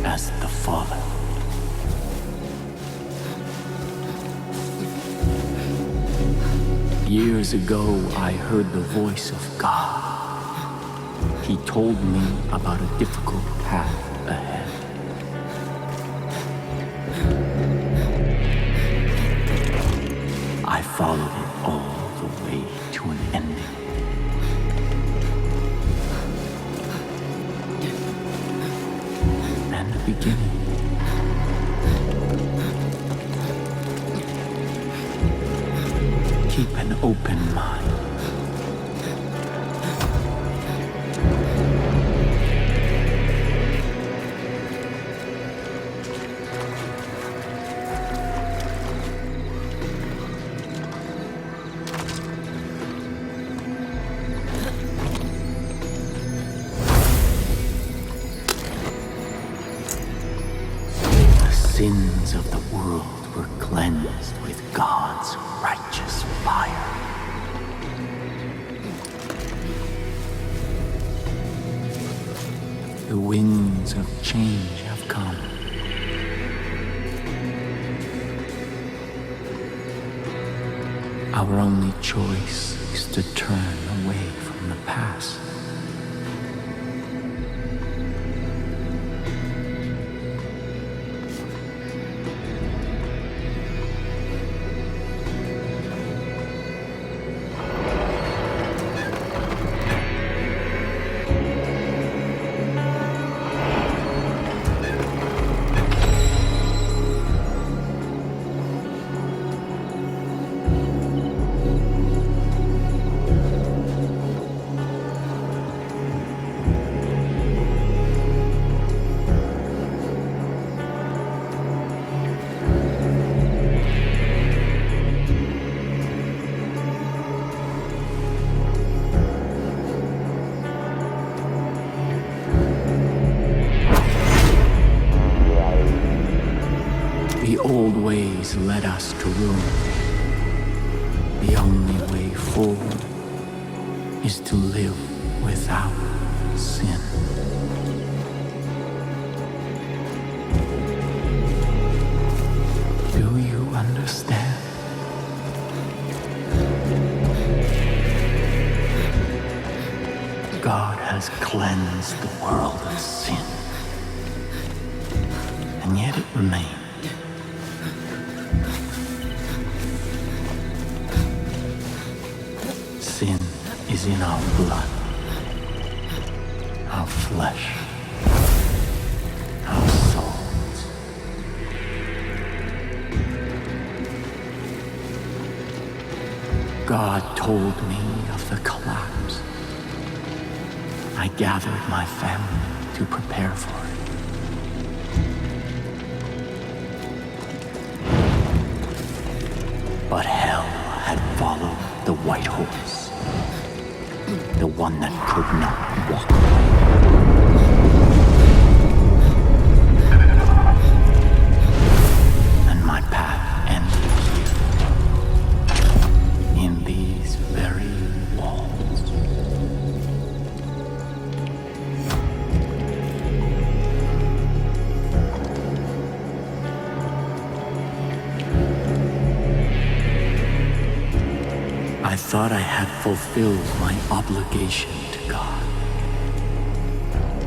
as the Father. Years ago, I heard the voice of God. He told me about a difficult path ahead. I followed it all the way to an ending. And a beginning. Keep an open mind. The sins of the world were cleansed with God's righteous fire. The winds of change have come. Our only choice is to turn away from the past. The old ways led us to ruin. The only way forward is to live without sin. Do you understand? God has cleansed the world of sin, and yet it remains. Sin is in our blood, our flesh, our souls. God told me of the collapse. I gathered my family to prepare for it. But hell had followed the white horse, the one that could not walk away. And my path ended here, in these very walls. I thought I had fulfilled my obligation to God,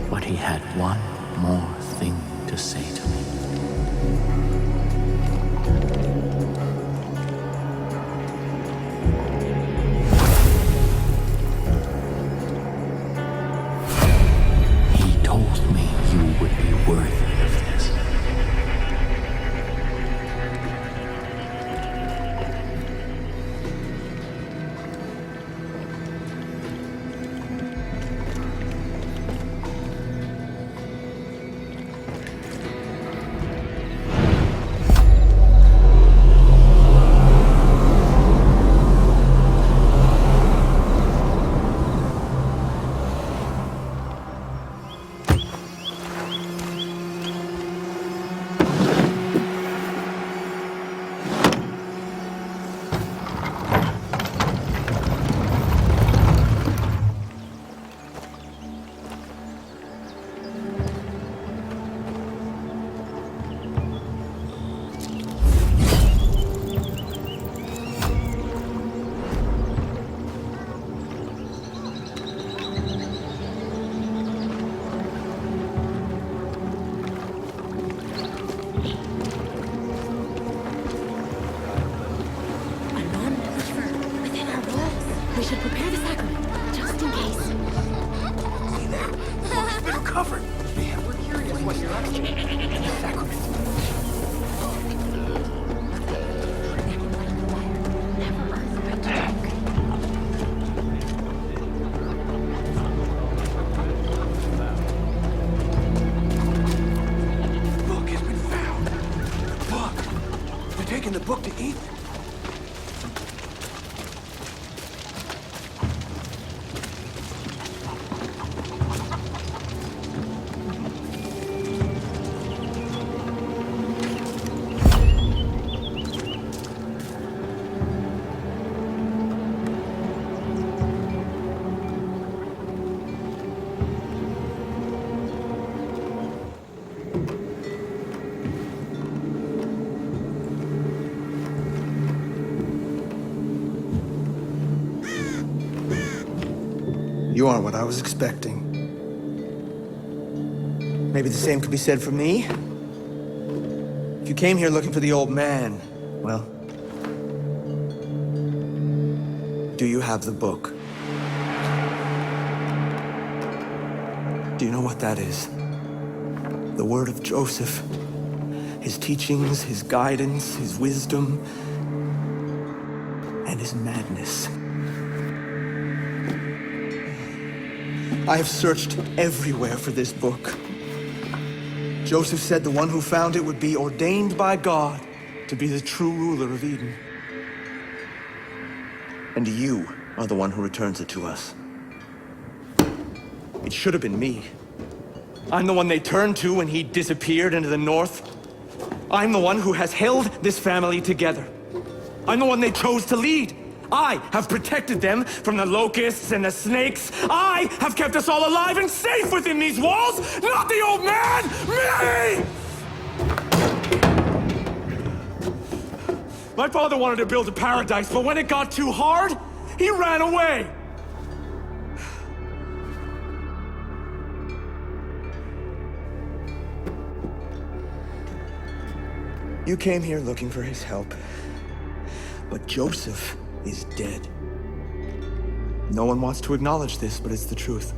but He had one more thing to say to me. He told me you would be worthy of this. Book has been found. Book. They're taking the book to Eden. You aren't what I was expecting. Maybe the same could be said for me. If you came here looking for the old man, well, do you have the book? Do you know what that is? The word of Joseph. His teachings, his guidance, his wisdom, and his madness. I have searched everywhere for this book. Joseph said the one who found it would be ordained by God to be the true ruler of Eden. And you are the one who returns it to us. It should have been me. I'm the one they turned to when he disappeared into the north. I'm the one who has held this family together. I'm the one they chose to lead. I have protected them from the locusts and the snakes. I have kept us all alive and safe within these walls, not the old man! Me! My father wanted to build a paradise, but when it got too hard, he ran away. You came here looking for his help, but Joseph is dead. No one wants to acknowledge this, but it's the truth.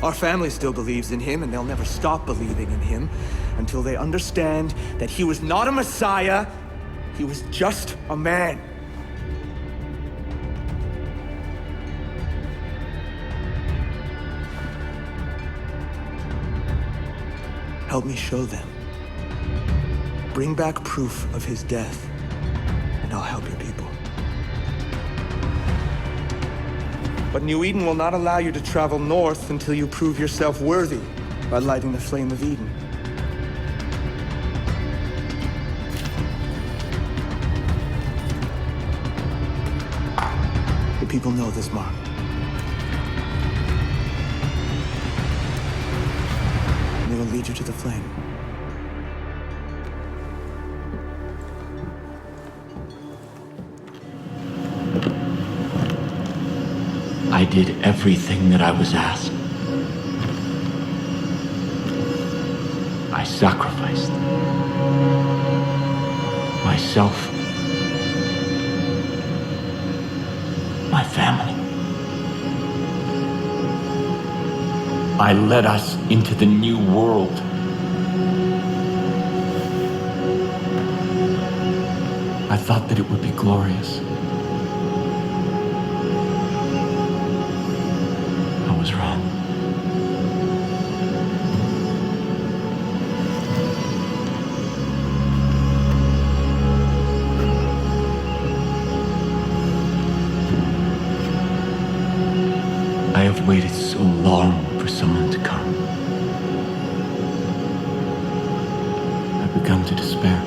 Our family still believes in him, and they'll never stop believing in him until they understand that he was not a messiah, he was just a man. Help me show them. Bring back proof of his death, and I'll help your people. But New Eden will not allow you to travel north until you prove yourself worthy by lighting the flame of Eden. The people know this mark. And they will lead you to the flame. I did everything that I was asked. I sacrificed myself, my family. I led us into the new world. I thought that it would be glorious. I was wrong. I have waited so long for someone to come. I've begun to despair.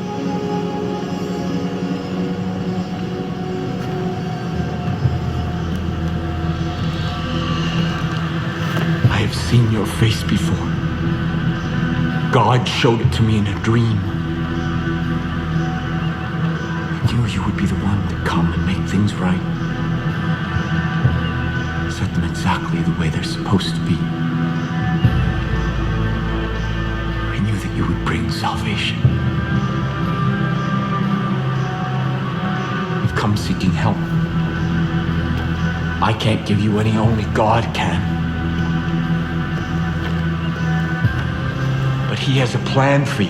I have seen your face before. God showed it to me in a dream. I knew you would be the one to come and make things right. Set them exactly the way they're supposed to be. I knew that you would bring salvation. You've come seeking help. I can't give you any, only God can. But he has a plan for you.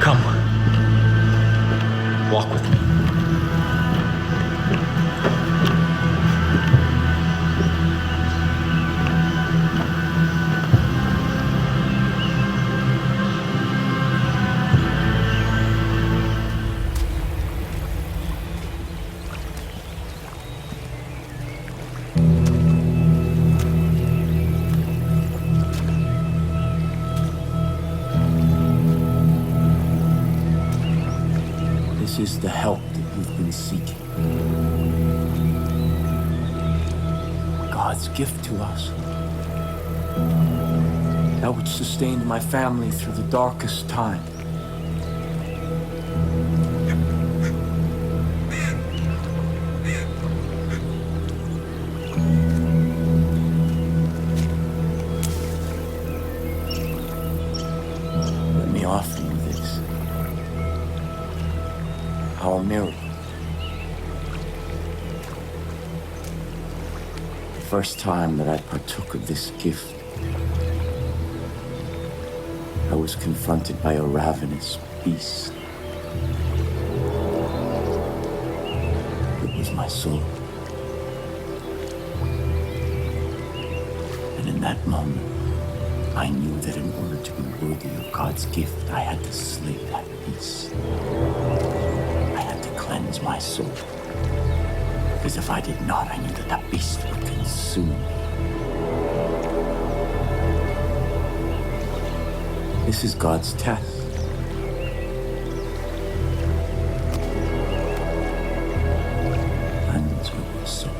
Come. Walk with me. This is the help that you've been seeking. God's gift to us. That which sustained my family through the darkest time. Let me offer you this. Our mirror. The first time that I partook of this gift, I was confronted by a ravenous beast. It was my soul. And in that moment, I knew that in order to be worthy of God's gift, I had to slay that beast. I had to cleanse my soul. Because if I did not, I knew that that beast would consume me. This is God's test. Cleanse your soul.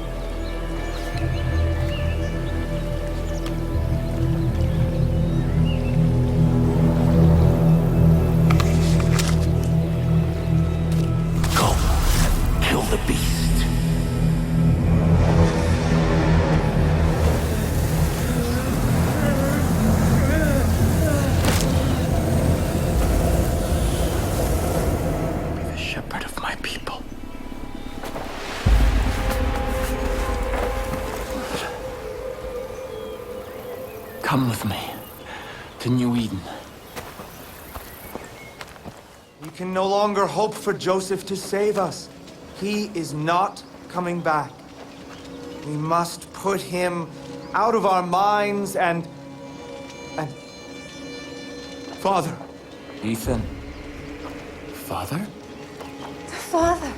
Go, kill the beast. Shepherd of my people. Come with me to New Eden. We can no longer hope for Joseph to save us. He is not coming back. We must put him out of our minds and... Father. Ethan. Father? Father.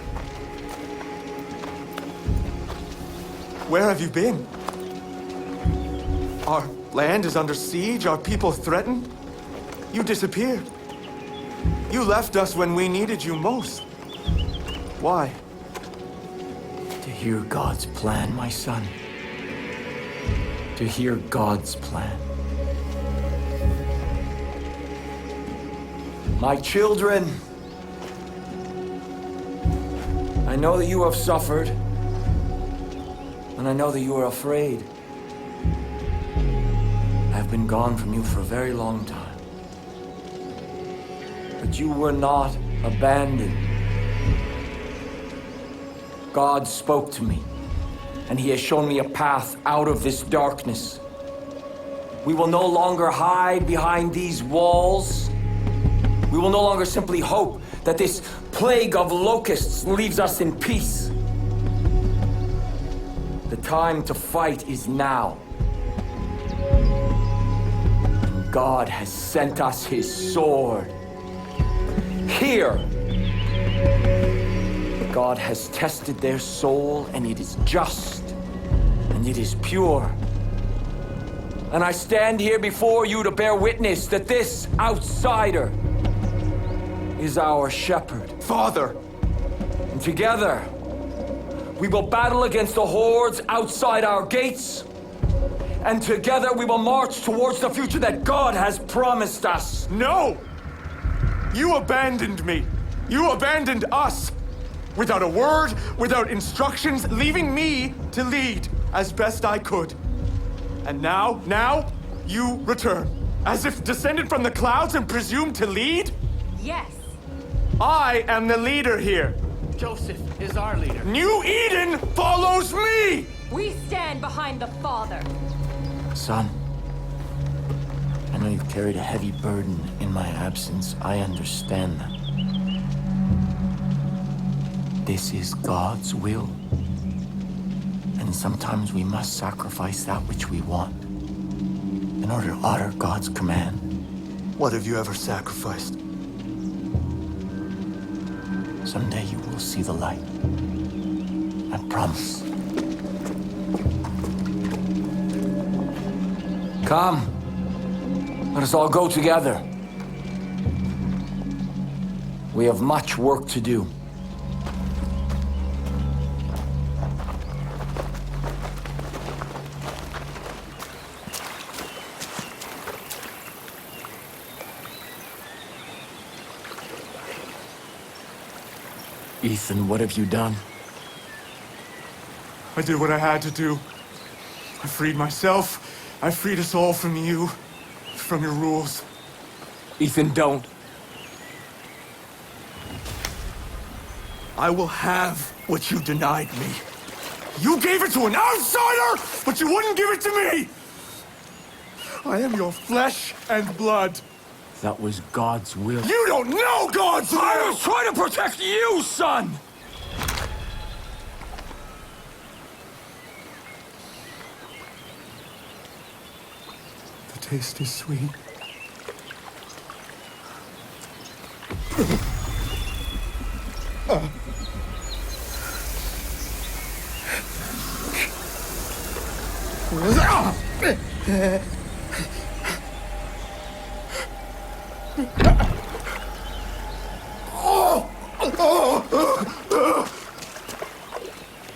Where have you been? Our land is under siege, our people threatened. You disappeared. You left us when we needed you most. Why? To hear God's plan, my son. To hear God's plan. My children, I know that you have suffered, and I know that you are afraid. I have been gone from you for a very long time. But you were not abandoned. God spoke to me, and He has shown me a path out of this darkness. We will no longer hide behind these walls. We will no longer simply hope that this plague of locusts leaves us in peace. The time to fight is now. God has sent us His sword. Here. God has tested their soul, and it is just, and it is pure. And I stand here before you to bear witness that this outsider is our shepherd. Father! And together, we will battle against the hordes outside our gates. And together we will march towards the future that God has promised us. No! You abandoned me. You abandoned us. Without a word, without instructions, leaving me to lead as best I could. And now, you return. As if descended from the clouds and presumed to lead? Yes. I am the leader here. Joseph is our leader. New Eden follows me! We stand behind the Father. Son, carried a heavy burden in my absence. I understand that. This is God's will. And sometimes we must sacrifice that which we want in order to honor God's command. What have you ever sacrificed? Someday you will see the light. I promise. Come. Let us all go together. We have much work to do. Ethan, what have you done? I did what I had to do. I freed myself. I freed us all from you. From your rules. Ethan, don't. I will have what you denied me. You gave it to an outsider, but you wouldn't give it to me! I am your flesh and blood. That was God's will. You don't know God's will! I was trying to protect you, son! The taste is sweet.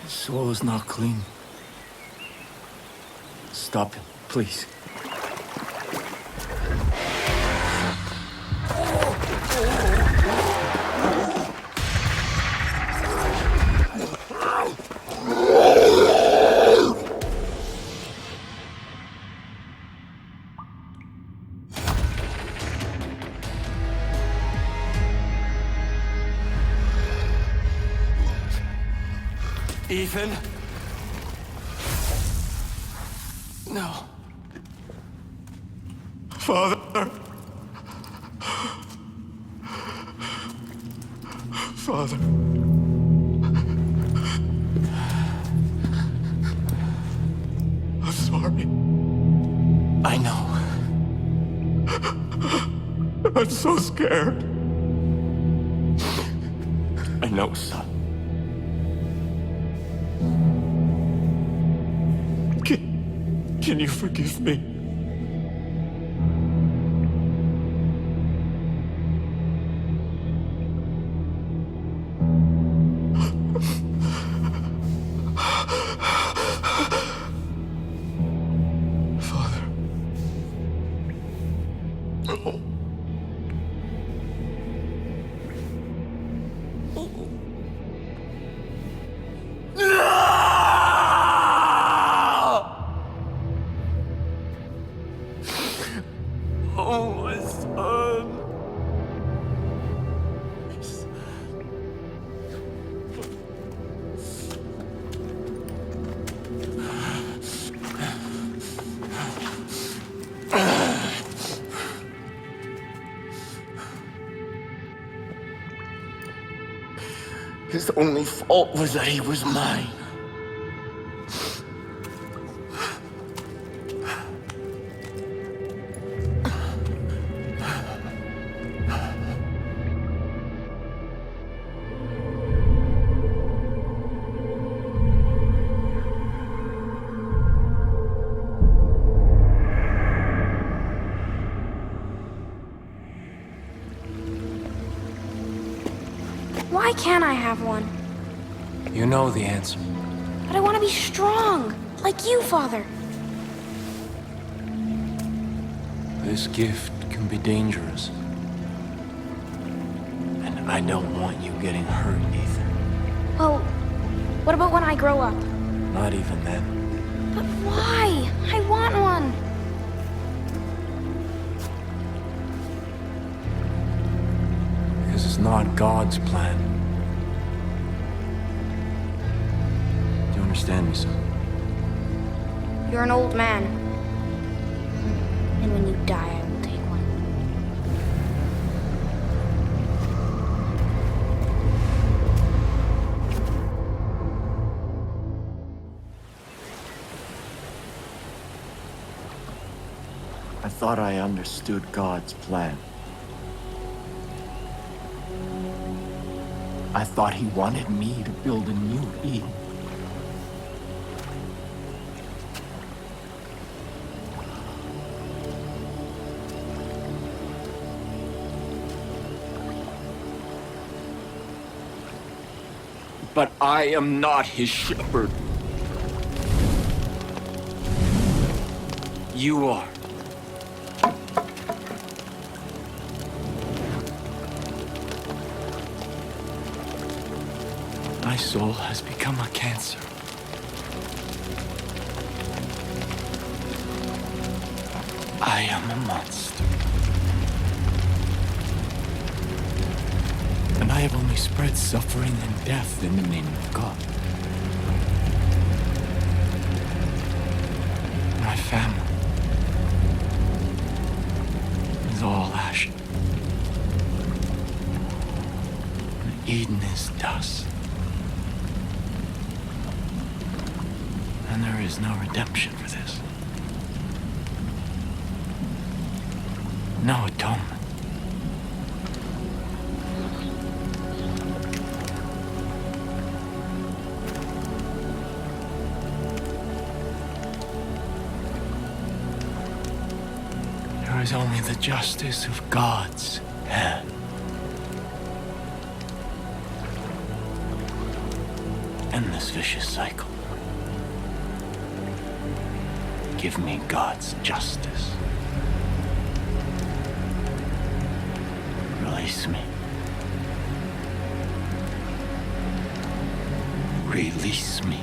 His soul is not clean. Stop him, please. Ethan? No. Father? Father? I'm sorry. I know. I'm so scared. I know, son. Can you forgive me? Father. Oh. Oh, my son. His only fault was that he was mine. Why can't I have one? You know the answer. But I want to be strong, like you, Father. This gift can be dangerous. And I don't want you getting hurt, Ethan. Well, what about when I grow up? Not even then. But why? I want one. Because it's not God's plan. Do you understand me, son? You're an old man. And when you die, I will take one. thought I understood God's plan. I thought he wanted me to build a new Eden. But I am not his shepherd. You are. My soul has become a cancer. I am a monster. And I have only spread suffering and death in the name of God. My family is all ash. And Eden is dust. And there is no redemption for this. No atonement. There is only the justice of God's hand. End this vicious cycle. Give me God's justice. Release me. Release me.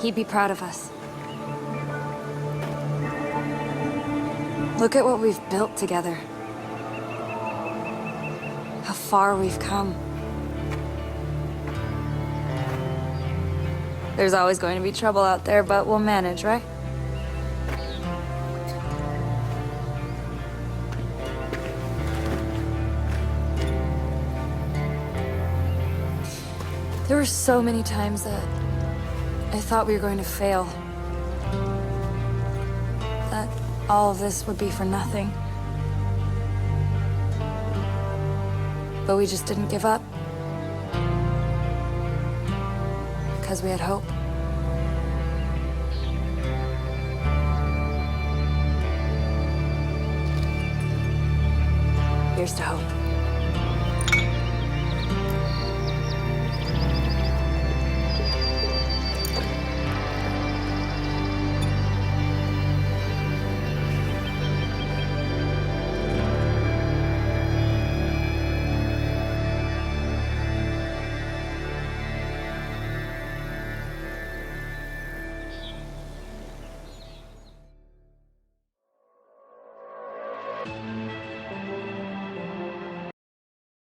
He'd be proud of us. Look at what we've built together. How far we've come. There's always going to be trouble out there, but we'll manage, right? There were so many times that I thought we were going to fail. That all of this would be for nothing. But we just didn't give up. Because we had hope. Here's to hope.